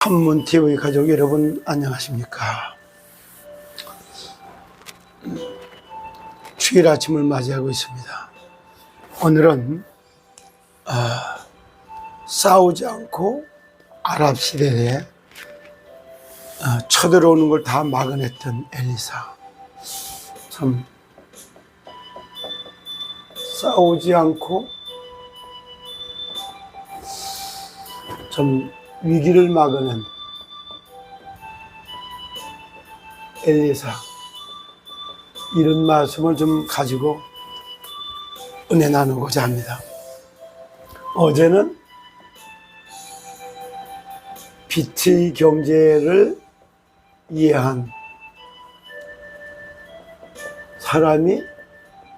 한문TV 가족 여러분 안녕하십니까. 주일 아침을 맞이하고 있습니다. 오늘은 싸우지 않고 아랍 시대에 쳐들어오는 걸 다 막아냈던 엘리사, 참 싸우지 않고 좀 위기를 막아낸 엘리사, 이런 말씀을 좀 가지고 은혜 나누고자 합니다. 어제는 빛의 경제를 이해한 사람이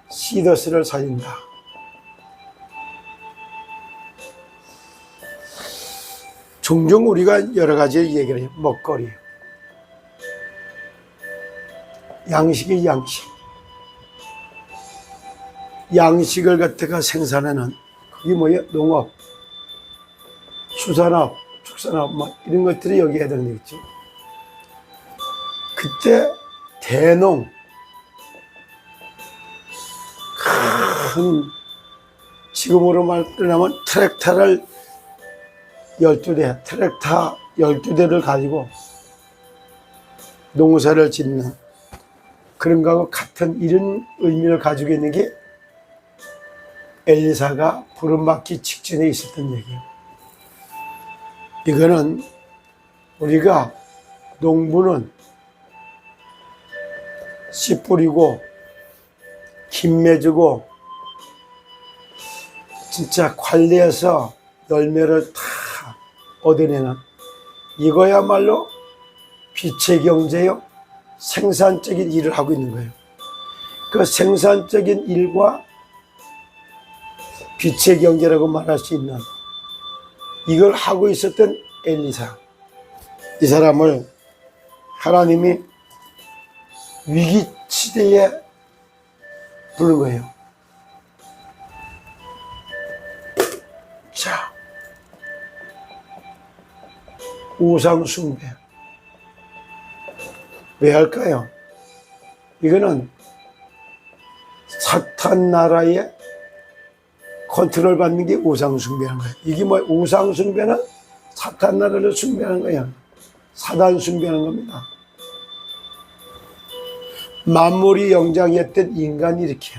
시더스를 살린다. 종종 우리가 여러 가지 얘기를 해요. 먹거리, 양식이 양식. 양식을 갖다가 생산하는 그게 뭐예요? 농업, 수산업, 축산업 뭐 이런 것들이 여기에 해당되겠죠. 그때 대농, 큰 지금으로 말하면 트랙터를 12대, 트랙터 12대를 가지고 농사를 짓는 그런 거하고 같은 이런 의미를 가지고 있는 게 엘리사가 부름받기 직전에 있었던 얘기예요. 이거는 우리가 농부는 씨 뿌리고 김 맺고 진짜 관리해서 열매를 다 얻어내는, 이거야말로 빛의 경제요, 생산적인 일을 하고 있는 거예요. 그 생산적인 일과 빛의 경제라고 말할 수 있는 이걸 하고 있었던 엘리사, 이 사람을 하나님이 위기 시대에 부른 거예요. 자, 우상 숭배 왜 할까요? 이거는 사탄 나라의 컨트롤 받는 게 우상 숭배하는 거예요. 이게 뭐 우상 숭배는 사탄 나라를 숭배하는 거예요. 사단 숭배하는 겁니다. 만물이 영장이었던 인간이 이렇게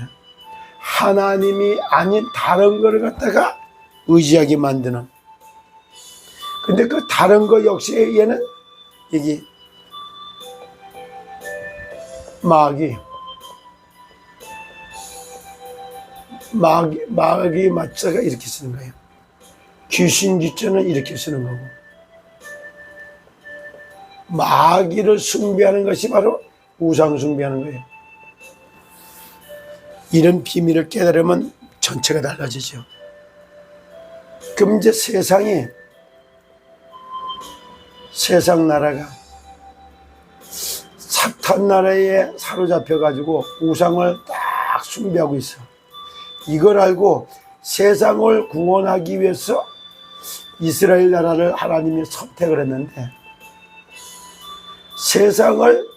하나님이 아닌 다른 거를 갖다가 의지하게 만드는, 근데 그 다른 거 역시에는 이게 마귀 맞자가 이렇게 쓰는 거예요. 귀신 기자는 이렇게 쓰는 거고, 마귀를 숭배하는 것이 바로 우상 숭배하는 거예요. 이런 비밀을 깨달으면 전체가 달라지죠. 그럼 이제 세상 나라가 사탄 나라에 사로잡혀 가지고 우상을 딱 숭배하고 있어. 이걸 알고 세상을 구원하기 위해서 이스라엘 나라를 하나님이 선택을 했는데, 세상을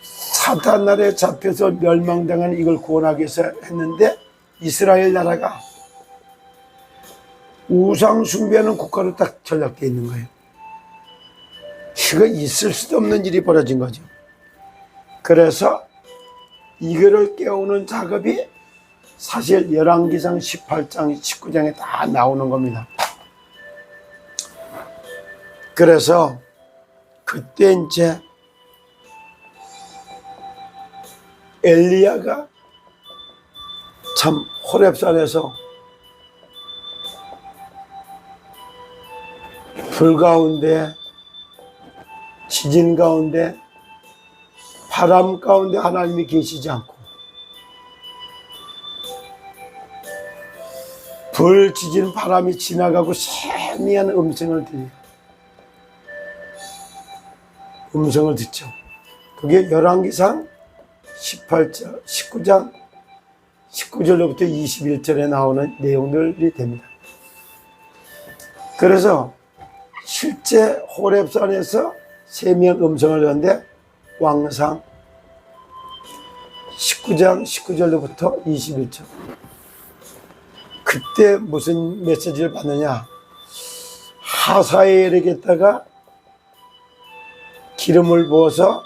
사탄 나라에 잡혀서 멸망당하는 이걸 구원하기 위해서 했는데, 이스라엘 나라가 우상 숭배하는 국가로 딱 전락되어 있는 거예요. 이거 있을 수도 없는 일이 벌어진 거죠. 그래서 이거를 깨우는 작업이 사실 열왕기상 18장, 19장에 다 나오는 겁니다. 그래서 그때 이제 엘리야가 참 호렙산에서 불 가운데, 지진 가운데, 바람 가운데 하나님이 계시지 않고 불, 지진, 바람이 지나가고 세미한 음성을 들려요. 음성을 듣죠. 그게 열왕기상 18장, 19장 19절로부터 21절에 나오는 내용들이 됩니다. 그래서 실제 호렙산에서 세미한 음성을 듣는데 왕상 19장 19절로부터 21절. 그때 무슨 메시지를 받느냐? 하사엘에게다가 기름을 부어서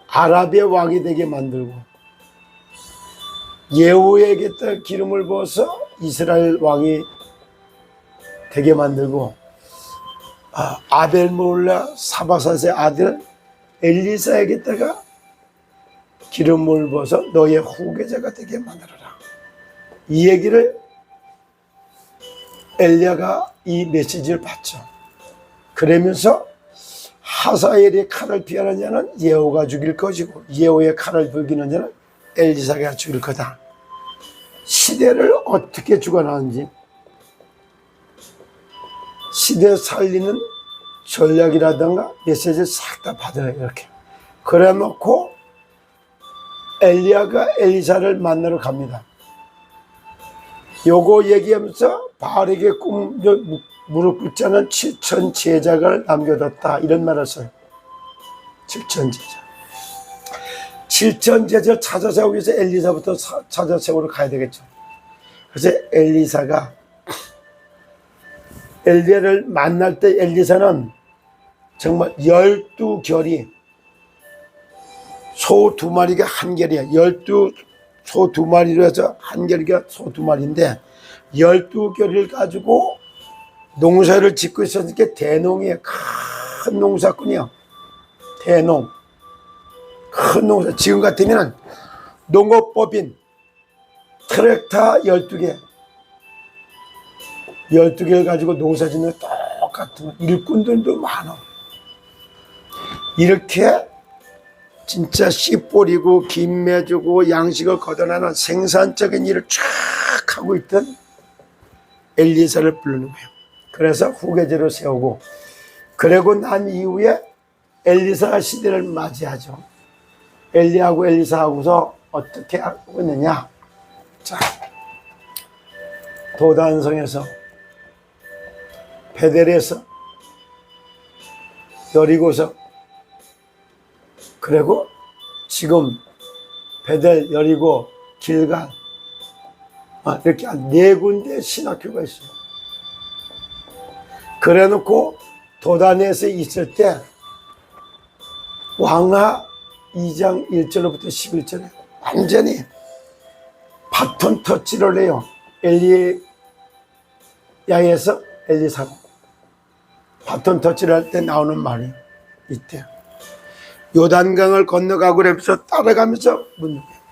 아랍의 왕이 되게 만들고, 예후에게다가 기름을 부어서 이스라엘 왕이 되게 만들고, 아벨몰라 사바삿의 아들 엘리사에게다가 기름을 부어서 너의 후계자가 되게 만들어라. 이 얘기를 엘리야가 이 메시지를 받죠. 그러면서 하사엘의 칼을 피하는 자는 예후가 죽일 것이고, 예후의 칼을 불기는 자는 엘리사가 죽일 거다. 시대를 어떻게 주관하는지, 시대 살리는 전략이라든가 메시지를 싹 다 받아요. 이렇게 그래 놓고 엘리야가 엘리사를 만나러 갑니다. 요거 얘기하면서 바알에게 무릎 꿇지 않은 7천 제자를 남겨뒀다, 이런 말을 써요. 7천 제자. 7천 제자 찾아 세우기 위해서 엘리사부터 찾아 세우러 가야 되겠죠. 그래서 엘리사가 엘리야를 만날 때 엘리사는 정말 12결이, 소 2마리가 한 결이야. 12소 2마리로 해서 한 결이가 소 2마리인데 12결을 가지고 농사를 짓고 있었으니까 대농이에요. 큰 농사꾼이요. 대농. 큰 농사. 지금 같으면 농업법인 트랙터 12개. 12개를 가지고 농사 짓는 똑같은 일꾼들도 많아. 이렇게 진짜 씨 뿌리고 김 매주고 양식을 걷어내는 생산적인 일을 쫙 하고 있던 엘리사를 부르는 거예요. 그래서 후계자로 세우고, 그러고 난 이후에 엘리사 시대를 맞이하죠. 엘리하고 엘리사하고서 어떻게 하고 있느냐. 자, 도단성에서, 베델에서, 여리고서, 그리고 지금 베델, 여리고, 길갈, 이렇게 한 4군데 신학교가 있어요. 그래 놓고 도단에서 있을 때 왕하 2장 1절로부터 11절에 완전히 바톤 터치를 해요. 엘리야에서 엘리사로 바톤 터치를 할 때 나오는 말이 있대요. 요단강을 건너가고 그러면서 따라가면서 묻는 거예요.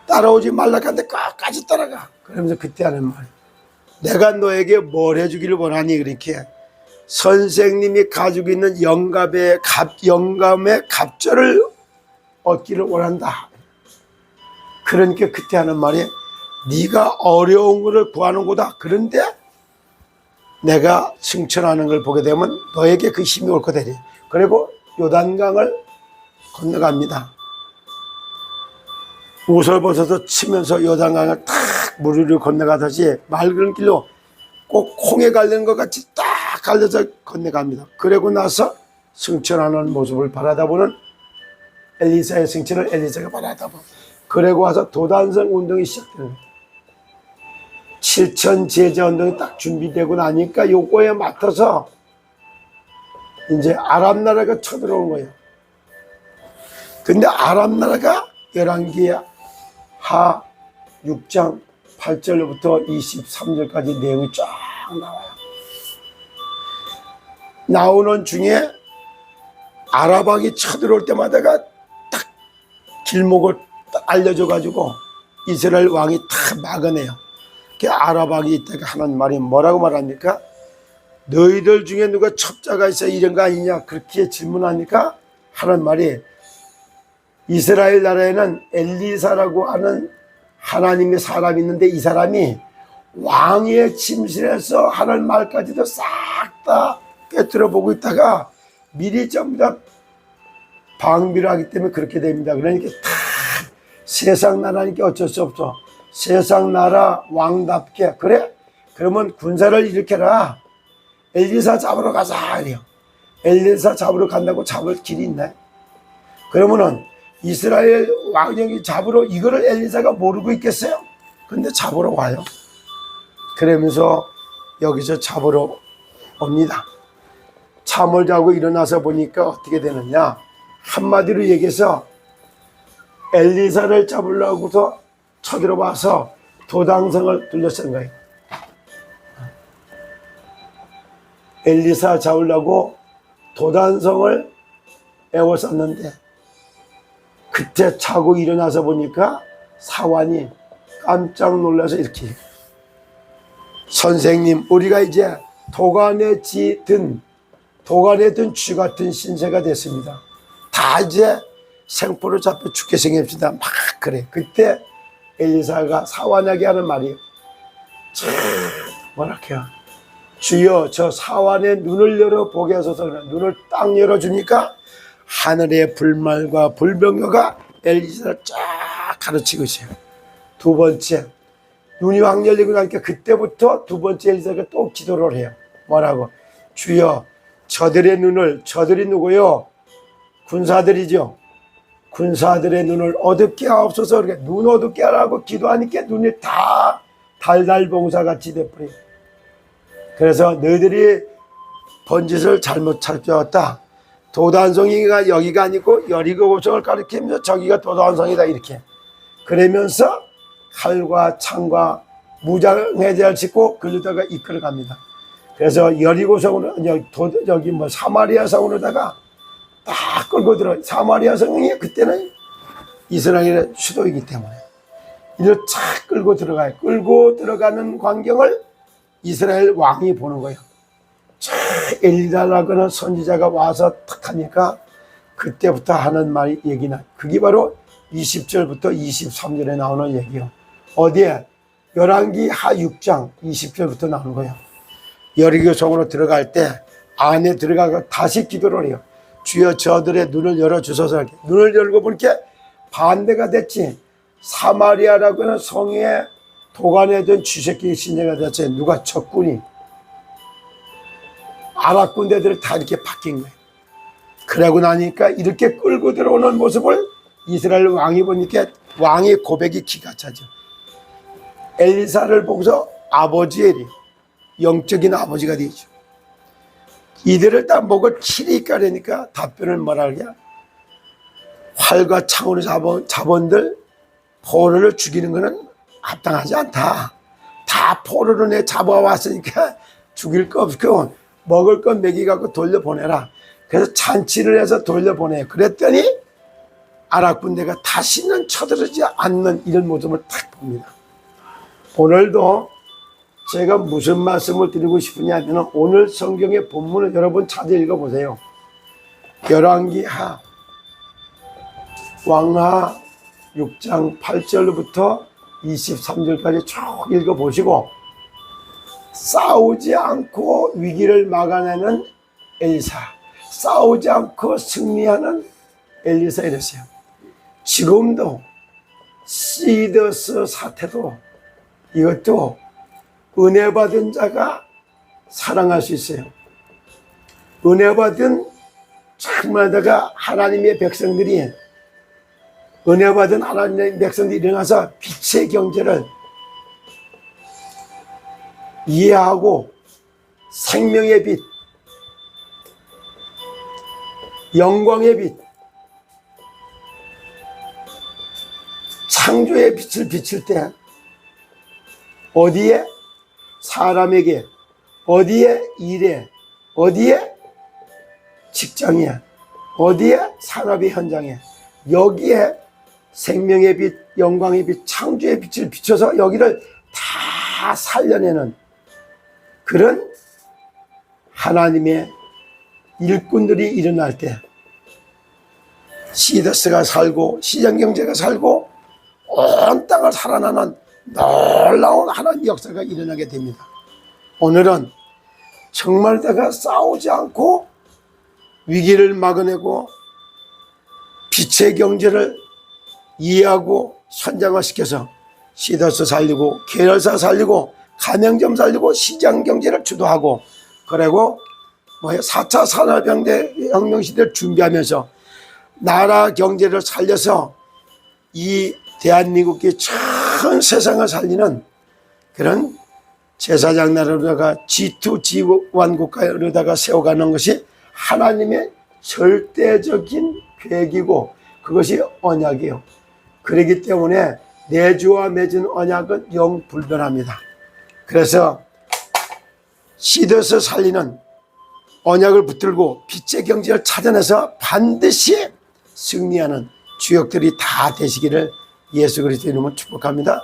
따라오지 말라 하는데 끝까지 따라가. 그러면서 그때 하는 말이, 내가 너에게 뭘 해주기를 원하니? 그렇게 선생님이 가지고 있는 영감의 갑절을 얻기를 원한다. 그러니까 그때 하는 말이, 네가 어려운 것을 구하는 거다. 그런데 내가 승천하는 걸 보게 되면 너에게 그 힘이 올 거다. 그리고 요단강을 건너갑니다. 옷을 벗어서 치면서 요단강을 탁 무리를 건너가듯이 맑은 길로 꼭 콩에 갈리는 것 같이 딱 갈려서 건너갑니다. 그러고 나서 승천하는 모습을 바라다보는 엘리사의 승천을 엘리사가 바라다보고, 그러고 와서 도단성 운동이 시작되는 거예요. 7천 제자 운동이 딱 준비되고 나니까 요거에 맞춰서 이제 아랍 나라가 쳐들어온 거예요. 근데 아랍 나라가 열왕기하 6장 8절부터 23절까지 내용이 쫙 나와요. 나오는 중에 아랍왕이 쳐들어올 때마다가 딱 길목을 딱 알려줘가지고 이스라엘 왕이 다 막아내요. 그 아랍왕이 이따가 하는 말이 뭐라고 말합니까? 너희들 중에 누가 첩자가 있어 이런 거 아니냐? 그렇게 질문하니까 하는 말이, 이스라엘 나라에는 엘리사라고 하는 하나님의 사람이 있는데 이 사람이 왕의 침실에서 하는 말까지도 싹 다 꿰뚫어 보고 있다가 미리 전부 다 방비를 하기 때문에 그렇게 됩니다. 그러니까 다 세상 나라니까 어쩔 수 없어. 세상 나라 왕답게, 그래? 그러면 군사를 일으켜라. 엘리사 잡으러 가자 이래요. 엘리사 잡으러 간다고 잡을 길이 있나요? 그러면은 이스라엘 왕정이 잡으러, 이거를 엘리사가 모르고 있겠어요? 근데 잡으러 와요. 그러면서 여기서 잡으러 옵니다. 잠을 자고 일어나서 보니까 어떻게 되느냐, 한마디로 얘기해서 엘리사를 잡으려고서 쳐들어와서 도당성을 둘러싼 거예요. 엘리사 잡으려고 도단성을 에워쌌는데, 그때 자고 일어나서 보니까 사환이 깜짝 놀라서 이렇게, 선생님, 우리가 이제 도간에 든 쥐 같은 신세가 됐습니다. 다 이제 생포로 잡혀 죽게 생깁시다. 막 그래. 그때 엘리사가 사환에게 하는 말이에요. 뭐랄까요, 주여 저 사환의 눈을 열어보게 하소서. 눈을 딱 열어주니까 하늘의 불말과 불병거가 엘리사를 쫙 가르치고 있어요. 두 번째, 눈이 확 열리고 나니까 그때부터 두 번째 엘리사가 또 기도를 해요. 뭐라고? 주여 저들의 눈을, 저들이 누구요? 군사들이죠. 군사들의 눈을 어둡게 하옵소서. 그렇게 눈 어둡게 하라고 기도하니까 눈이 다 달달봉사같이 돼버려요. 그래서 너희들이 번짓을 잘못 찾아왔다. 도단성이가 여기가 아니고 여리고성을 가리키면서 저기가 도단성이다 이렇게. 그러면서 칼과 창과 무장해제를 짓고 그러다가 이끌어갑니다. 그래서 여리고성으로 여기 사마리아 성으로다가 딱 끌고 들어. 사마리아 성이 그때는 이스라엘의 수도이기 때문에 이를 착 끌고 들어가요. 끌고 들어가는 광경을 이스라엘 왕이 보는 거예요. 엘리사라고 하는 선지자가 와서 탁 하니까 그때부터 하는 말이 얘기나. 그게 바로 20절부터 23절에 나오는 얘기요. 어디에? 열왕기 하 6장 20절부터 나오는 거예요. 여리고성으로 들어갈 때 안에 들어가고 다시 기도를 해요. 주여 저들의 눈을 열어주소서. 눈을 열고 보니까 반대가 됐지. 사마리아라고 하는 성에 도간에 든 쥐새끼 신세가 됐지. 누가 적군이 아랍 군대들이 다 이렇게 바뀐 거예요. 그러고 나니까 이렇게 끌고 들어오는 모습을 이스라엘 왕이 보니까 왕의 고백이 기가 차죠. 엘리사를 보고서 아버지의 영적인 아버지가 되죠. 이들을 다 목을 치리까 그러니까 답변을 뭐라 그러냐. 활과 창으로 잡은들 포로를 죽이는 것은 합당하지 않다. 다 포로로 내 잡아왔으니까 죽일 거 없고 먹을 건 먹이갖고 돌려보내라. 그래서 잔치를 해서 돌려보내요. 그랬더니 아랍 군대가 다시는 쳐들어오지 않는 이런 모습을 딱 봅니다. 오늘도 제가 무슨 말씀을 드리고 싶으냐 하면 오늘 성경의 본문을 여러분 찾아 읽어보세요. 열왕기 하 왕하 6장 8절부터 23절까지 쭉 읽어보시고 싸우지 않고 위기를 막아내는 엘리사, 싸우지 않고 승리하는 엘리사 이랬어요. 지금도 시더스 사태도 이것도 은혜 받은 자가 사랑할 수 있어요. 은혜 받은 참마다가 하나님의 백성들이, 은혜 받은 하나님의 백성들이 일어나서 빛의 경제를 이해하고 생명의 빛, 영광의 빛, 창조의 빛을 비칠 때 어디에? 사람에게, 어디에? 일에, 어디에? 직장에, 어디에? 산업의 현장에, 여기에 생명의 빛, 영광의 빛, 창조의 빛을 비춰서 여기를 다 살려내는 그런 하나님의 일꾼들이 일어날 때 시더스가 살고 시장경제가 살고 온 땅을 살아나는 놀라운 하나님 역사가 일어나게 됩니다. 오늘은 정말 내가 싸우지 않고 위기를 막아내고 빛의 경제를 이해하고 선장화시켜서 시더스 살리고 계열사 살리고 가맹점 살리고 시장 경제를 주도하고 그리고 4차 산업혁명 시대를 준비하면서 나라 경제를 살려서 이 대한민국의 전 세상을 살리는 그런 제사장 나라로다가 G2, G1 국가로다가 세워가는 것이 하나님의 절대적인 계획이고 그것이 언약이에요. 그렇기 때문에 내주와 맺은 언약은 영불변합니다. 그래서 시대에서 살리는 언약을 붙들고 빛의 경제를 찾아내서 반드시 승리하는 주역들이 다 되시기를 예수 그리스도의 이름으로 축복합니다.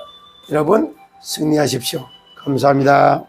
여러분 승리하십시오. 감사합니다.